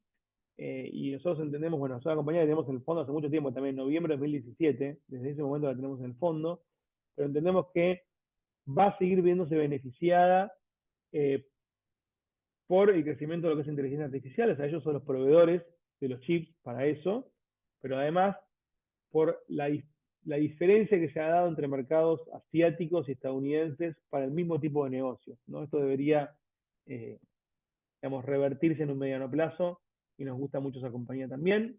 Y nosotros entendemos, bueno, es una compañía que tenemos en el fondo hace mucho tiempo, también en noviembre de 2017, desde ese momento la tenemos en el fondo, pero entendemos que va a seguir viéndose beneficiada eh, por el crecimiento de lo que es inteligencia artificial, o sea, ellos son los proveedores de los chips para eso, pero además por la diferencia que se ha dado entre mercados asiáticos y estadounidenses para el mismo tipo de negocios, ¿no? Esto debería, eh, digamos, revertirse en un mediano plazo y nos gusta mucho esa compañía también.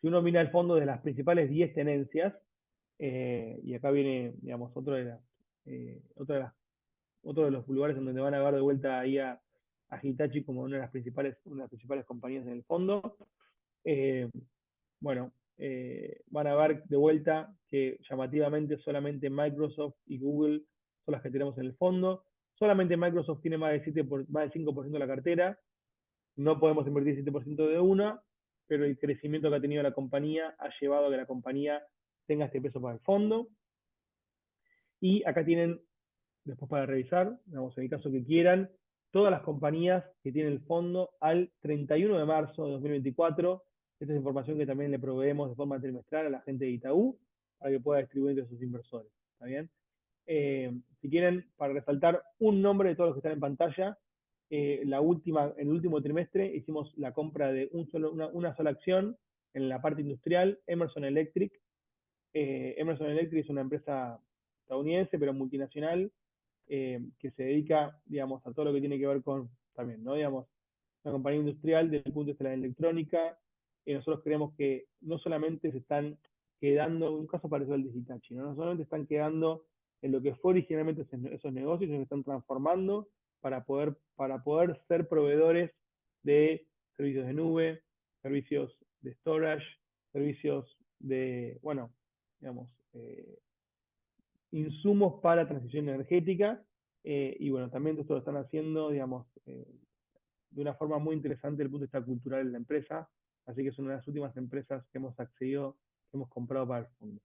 Si uno mira el fondo de las principales 10 tenencias, y acá viene, digamos, otro de los lugares en donde van a ver de vuelta ahí a Hitachi como una de las principales compañías en el fondo. Eh, bueno, van a ver de vuelta que llamativamente solamente Microsoft y Google son las que tenemos en el fondo. Solamente Microsoft tiene más del 5% de la cartera. No podemos invertir 7% de una, pero el crecimiento que ha tenido la compañía ha llevado a que la compañía tenga este peso para el fondo. Y acá tienen, después para revisar, digamos, en el caso que quieran, todas las compañías que tienen el fondo al 31 de marzo de 2024. Esta es información que también le proveemos de forma trimestral a la gente de Itaú para que pueda distribuir entre sus inversores. ¿Está bien? Si quieren, para resaltar un nombre de todos los que están en pantalla, en el último trimestre hicimos la compra de una sola acción en la parte industrial, Emerson Electric, Emerson Electric es una empresa estadounidense, pero multinacional, que se dedica, digamos, a todo lo que tiene que ver con, también, ¿no? Digamos, una compañía industrial desde el punto de vista de la electrónica. Nosotros creemos que no solamente se están quedando, un caso parecido al de Hitachi, ¿no? No solamente están quedando en lo que fue originalmente esos negocios, sino que están transformando para poder ser proveedores de servicios de nube, servicios de storage, servicios de, bueno, digamos, insumos para transición energética. Y bueno, también esto lo están haciendo, digamos, de una forma muy interesante desde el punto de vista cultural de la empresa. Así que es una de las últimas empresas que hemos accedido, que hemos comprado para el fondo.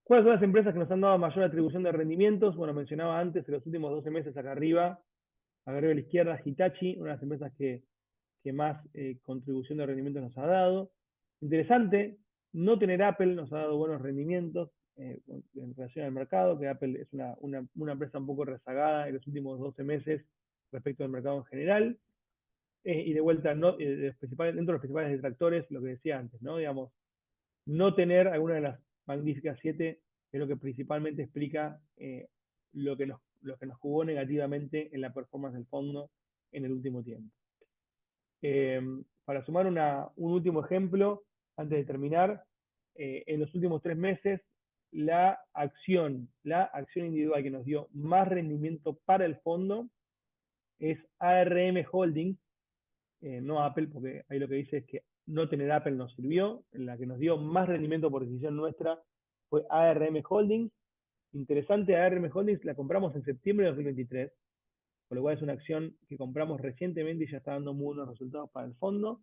¿Cuáles son las empresas que nos han dado mayor atribución de rendimientos? Bueno, mencionaba antes, en los últimos 12 meses acá arriba a la izquierda, Hitachi, una de las empresas que más contribución de rendimientos nos ha dado. Interesante, no tener Apple nos ha dado buenos rendimientos en relación al mercado, que Apple es una empresa un poco rezagada en los últimos 12 meses respecto al mercado en general. Y de vuelta, no, dentro de los principales detractores, lo que decía antes, ¿no? Digamos, no tener alguna de las magníficas 7 es lo que principalmente explica lo que nos jugó negativamente en la performance del fondo en el último tiempo. Para sumar un último ejemplo, antes de terminar, en los últimos 3 meses, la acción individual que nos dio más rendimiento para el fondo es ARM Holdings, no Apple, porque ahí lo que dice es que no tener Apple nos sirvió. La que nos dio más rendimiento por decisión nuestra fue ARM Holdings. Interesante, ARM Holdings la compramos en septiembre de 2023, por lo cual es una acción que compramos recientemente y ya está dando muy buenos resultados para el fondo.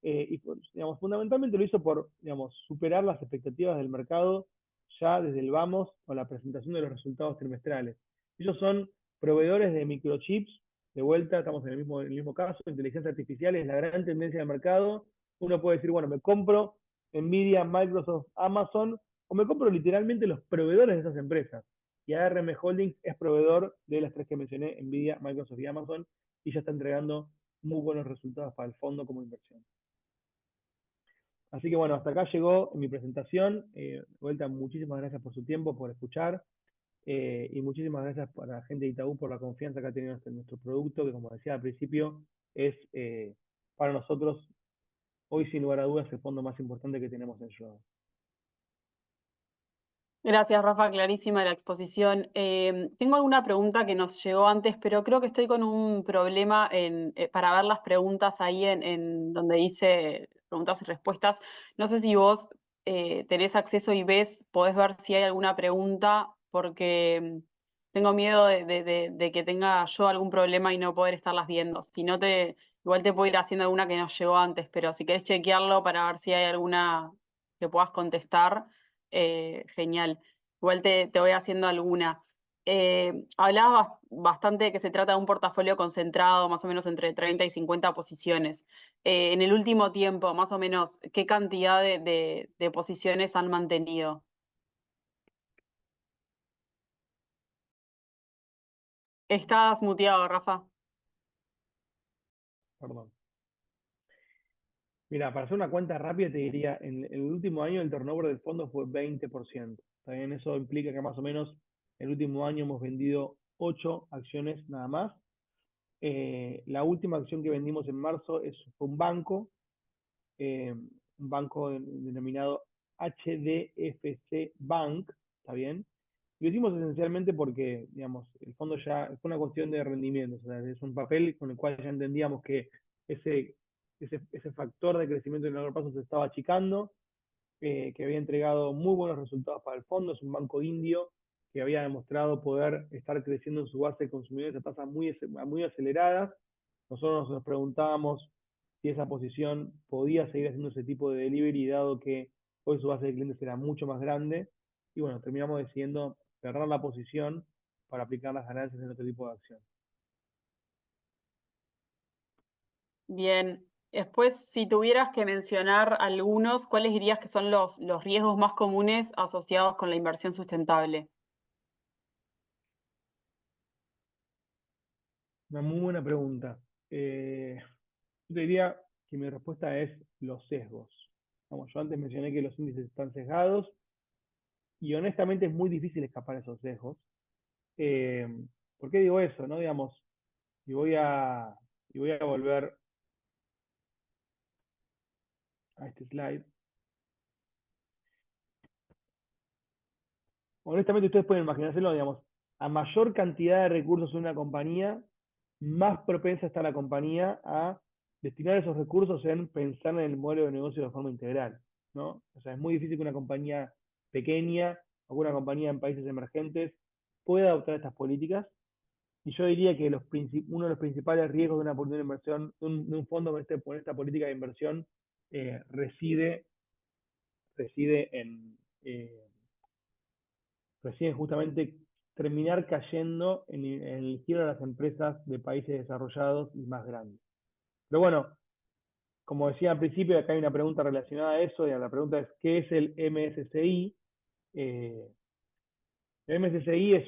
Y digamos, fundamentalmente lo hizo por, digamos, superar las expectativas del mercado ya desde el vamos con la presentación de los resultados trimestrales. Ellos son proveedores de microchips. De vuelta, estamos en el mismo caso, inteligencia artificial es la gran tendencia del mercado. Uno puede decir, bueno, me compro Nvidia, Microsoft, Amazon, o me compro literalmente los proveedores de esas empresas. Y ARM Holdings es proveedor de las 3 que mencioné, Nvidia, Microsoft y Amazon, y ya está entregando muy buenos resultados para el fondo como inversión. Así que bueno, hasta acá llegó mi presentación. De vuelta, muchísimas gracias por su tiempo, por escuchar. Y muchísimas gracias a la gente de Itaú por la confianza que ha tenido en nuestro producto, que como decía al principio, es para nosotros, hoy sin lugar a dudas, el fondo más importante que tenemos en Schroders. Gracias, Rafa, clarísima la exposición. Tengo alguna pregunta que nos llegó antes, pero creo que estoy con un problema para ver las preguntas ahí en donde dice preguntas y respuestas. No sé si vos tenés acceso y podés ver si hay alguna pregunta, porque tengo miedo de que tenga yo algún problema y no poder estarlas viendo. Si no, igual te puedo ir haciendo alguna que nos llegó antes, pero si querés chequearlo para ver si hay alguna que puedas contestar. Genial. Igual te voy haciendo alguna. Hablabas bastante de que se trata de un portafolio concentrado, más o menos entre 30 y 50 posiciones. En el último tiempo, más o menos, ¿qué cantidad de posiciones han mantenido? Estás muteado, Rafa. Perdón. Mira, para hacer una cuenta rápida te diría, en el último año el turnover del fondo fue 20%. También eso implica que más o menos el último año hemos vendido 8 acciones nada más. La última acción que vendimos en marzo fue un banco denominado HDFC Bank, ¿está bien? Lo hicimos esencialmente porque, digamos, el fondo ya fue una cuestión de rendimiento, o sea, es un papel con el cual ya entendíamos que ese factor de crecimiento en el largo plazo se estaba achicando, que había entregado muy buenos resultados para el fondo, es un banco indio que había demostrado poder estar creciendo en su base de consumidores a tasas muy aceleradas. Nosotros nos preguntábamos si esa posición podía seguir haciendo ese tipo de delivery, dado que hoy su base de clientes era mucho más grande. Y bueno, terminamos decidiendo cerrar la posición para aplicar las ganancias en otro tipo de acción. Bien. Después, si tuvieras que mencionar algunos, ¿cuáles dirías que son los riesgos más comunes asociados con la inversión sustentable? Una muy buena pregunta. Yo te diría que mi respuesta es los sesgos. Vamos, yo antes mencioné que los índices están sesgados y honestamente es muy difícil escapar a esos sesgos. Eh, ¿Por qué digo eso? ¿No? Digamos, y voy a, y voy a volver a este slide. Honestamente ustedes pueden imaginárselo, digamos, a mayor cantidad de recursos en una compañía, más propensa está la compañía a destinar esos recursos en pensar en el modelo de negocio de forma integral, ¿no? O sea, es muy difícil que una compañía pequeña o una compañía en países emergentes pueda adoptar estas políticas. Y yo diría que uno de los principales riesgos de una inversión, de un fondo con esta política de inversión, reside, reside eh, reside justamente terminar cayendo en el giro de las empresas de países desarrollados y más grandes. Pero bueno, como decía al principio, acá hay una pregunta relacionada a eso, y la pregunta es, ¿qué es el MSCI? Eh, el MSCI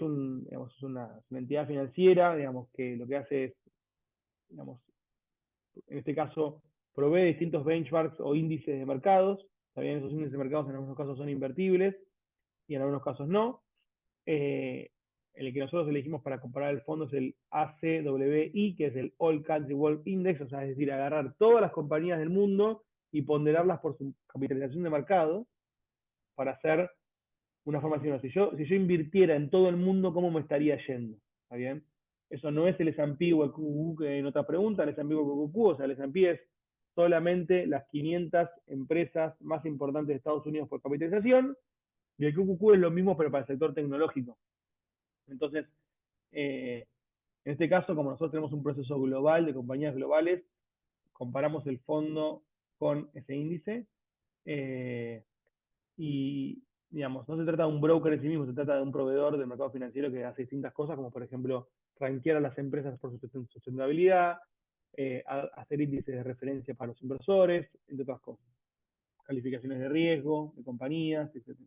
digamos, es una entidad financiera, digamos, que lo que hace es, digamos, en este caso, provee distintos benchmarks o índices de mercados. También esos índices de mercados en algunos casos son invertibles y en algunos casos no. El que nosotros elegimos para comparar el fondo es el ACWI, que es el All Country World Index, o sea, es decir, agarrar todas las compañías del mundo y ponderarlas por su capitalización de mercado para hacer una formación. Si yo invirtiera en todo el mundo, ¿cómo me estaría yendo? ¿Está bien? Eso no es el S&P o el QQQ que en otra pregunta, el S&P o el QQQ, o sea, el S&P es solamente las 500 empresas más importantes de Estados Unidos por capitalización, y el QQQ es lo mismo, pero para el sector tecnológico. Entonces, en este caso, como nosotros tenemos un proceso global de compañías globales, comparamos el fondo con ese índice eh, y, digamos, no se trata de un broker en sí mismo, se trata de un proveedor del mercado financiero que hace distintas cosas, como por ejemplo, rankear a las empresas por su sustentabilidad, hacer índices de referencia para los inversores, entre otras cosas. Calificaciones de riesgo, de compañías, etc.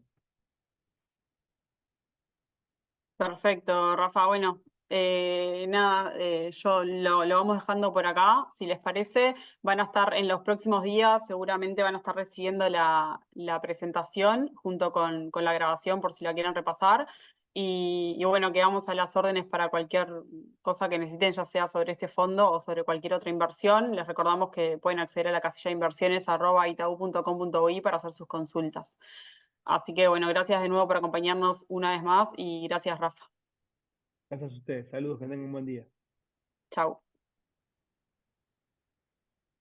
Perfecto, Rafa. Bueno, nada, yo lo vamos dejando por acá. Si les parece, van a estar en los próximos días, seguramente van a estar recibiendo la presentación junto con la grabación por si la quieren repasar. Y bueno, quedamos a las órdenes para cualquier cosa que necesiten, ya sea sobre este fondo o sobre cualquier otra inversión. Les recordamos que pueden acceder a la casilla de inversiones @itau.com.uy para hacer sus consultas. Así que bueno, gracias de nuevo por acompañarnos una vez más y gracias, Rafa. Gracias a ustedes, saludos, que tengan un buen día. Chau.